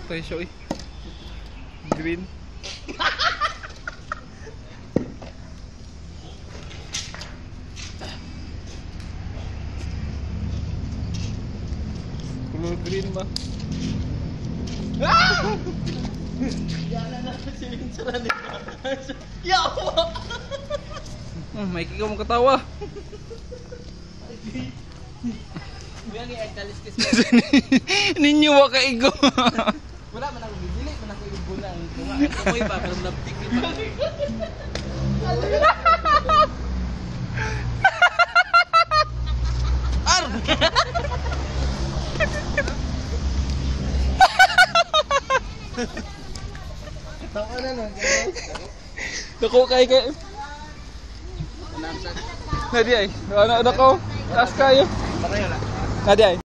presyo eh. Green. Color green ba? Yana na si Vincent na nito. Yawa! May kikaw mong katawa. Buyan yung egg-taliskis. Ninyo wa kaigo. Wala man ako bibili, man ako yung bulang. Kumoy pa, pero malaptik din pa. Ar! Tawa na nun. Dako kay kay. Nadi ay. Ano ko? Taas kayo. Patay wala. Nadi ay.